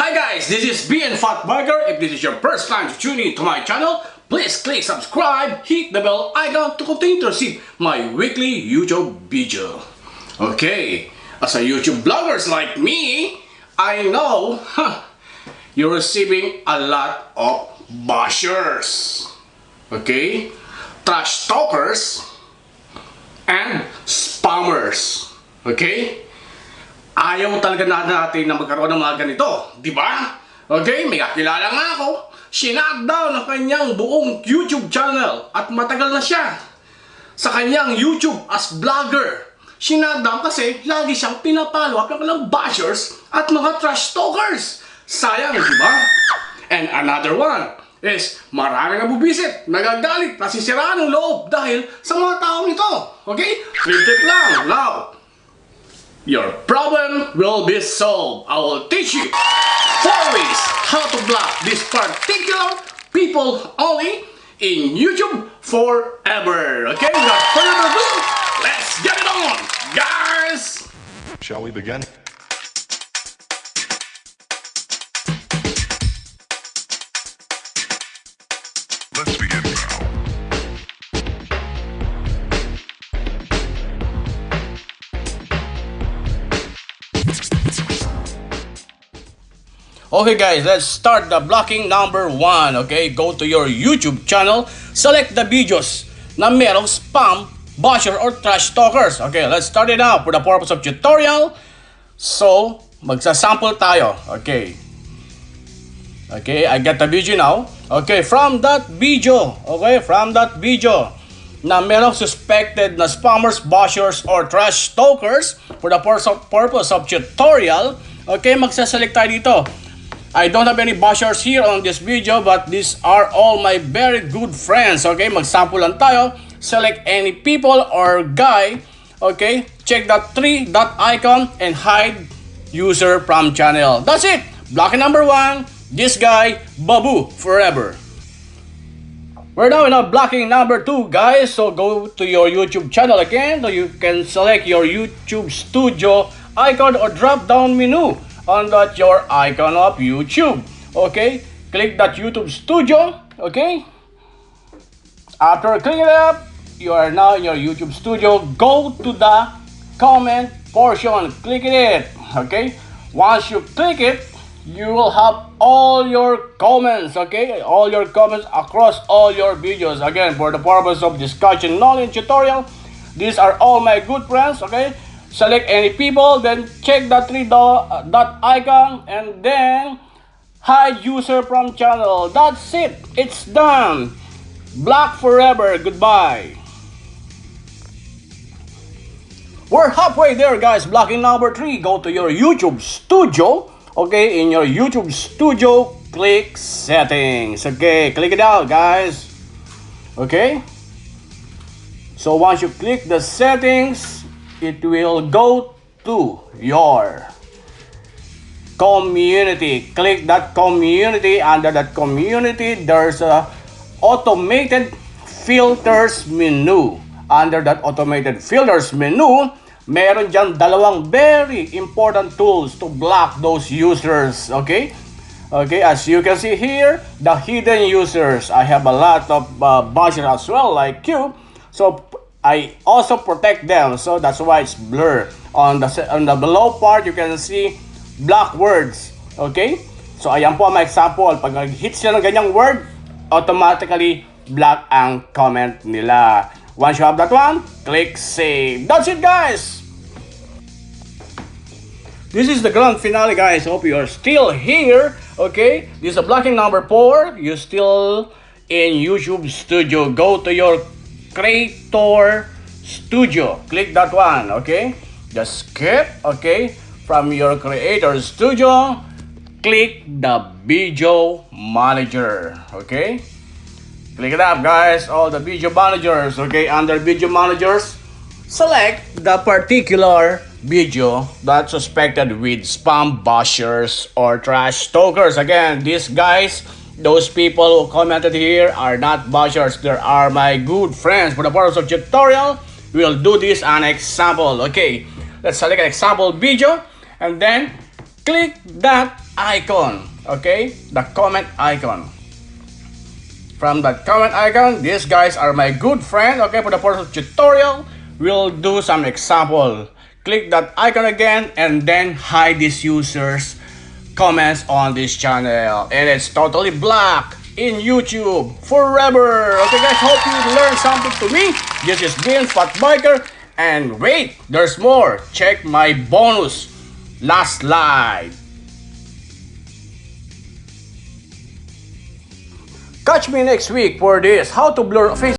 Hi guys, this is VNfatBIKER. If this is your first time to tune in to my channel, please click subscribe, hit the bell icon to continue to receive my weekly YouTube video. Okay, as a YouTube bloggers like me, I know you're receiving a lot of bashers, okay, trash talkers, and spammers, okay? Ayaw talaga natin na magkaroon ng mga ganito, di ba? Okay, may kakilala nga ako, sinatdown ang kanyang buong YouTube channel at matagal na siya sa kanyang YouTube as vlogger. Sinatdown kasi lagi siyang pinapalo up ng bashers at mga trash talkers. Sayang, di ba? And another one is maraming nabubisit, nagagalit, nasisiraan ng loob dahil sa mga taong ito. Okay? Flip lang. Now, your problem will be solved. I will teach you 4 ways how to block this particular people only in YouTube forever. Okay, without further ado, let's get it on, guys! Shall we begin? Let's begin now. Okay guys, let's start the blocking number 1. Okay, go to your YouTube channel, select the videos na merong spam, basher, or trash talkers. Okay, let's start it now for the purpose of tutorial. So, magsasample tayo. Okay, I get the video now. Okay, from that video, na merong suspected na spammers, bashers, or trash talkers for the purpose of tutorial. Okay, magsaselect tayo dito. I don't have any bashers here on this video, but these are all my very good friends. Okay, magsample lang tayo. Select any people or guy. Okay, check that 3 dot icon and hide user from channel. That's it. Blocking number 1. This guy, Babu, forever. We're now in a blocking number 2, guys. So go to your YouTube channel again. So you can select your YouTube Studio icon or drop down menu on that your icon of YouTube. Okay, click that YouTube Studio. Okay, after clicking it up, you are now in your YouTube Studio. Go to the comment portion, click it. Okay, once you click it, you will have all your comments. Okay, all your comments across all your videos. Again, for the purpose of discussion, knowledge, tutorial, these are all my good friends. Okay, select any people, then check the 3 dot icon, and then hide user from channel. That's it. It's done. Block forever. Goodbye. We're halfway there, guys. Blocking number 3. Go to your YouTube Studio. Okay, in your YouTube Studio, click settings. Okay, click it out, guys. Okay, so once you click the settings, it will go to your community. Click that community. Under that community, there's a automated filters menu. Under that automated filters menu, meron dyan dalawang very important tools to block those users. Okay, as you can see here, the hidden users. I have a lot of bashers as well, like you. So I also protect them, so that's why it's blur. On the below part, you can see black words. Okay, so ayan po ang example. Pag hit sila ng ganyang word, automatically black ang comment nila. Once you have that one, click save. That's it, guys. This is the grand finale, guys. Hope you are still here. Okay, this is a blocking number 4. You're still in YouTube Studio. Go to your Creator Studio. Click that one. Okay, just skip. Okay, from your Creator Studio, click the Video Manager. Okay, click it up, guys. All the video managers. Okay, under video managers, select the particular video that's suspected with spam, bashers, or trash talkers. Again, these guys, those people who commented here are not bashers. They are my good friends. For the purpose of tutorial, we'll do this an example. Okay, let's select an example video and then click that icon, okay? The comment icon. From that comment icon, these guys are my good friend, okay? For the purpose of tutorial, we'll do some example. Click that icon again and then hide this user's comments on this channel. And it's totally black in YouTube forever. Okay guys, hope you learned something to me. This is VNfatBIKER. And wait, there's more. Check my bonus. Last slide. Catch me next week for this how to blur face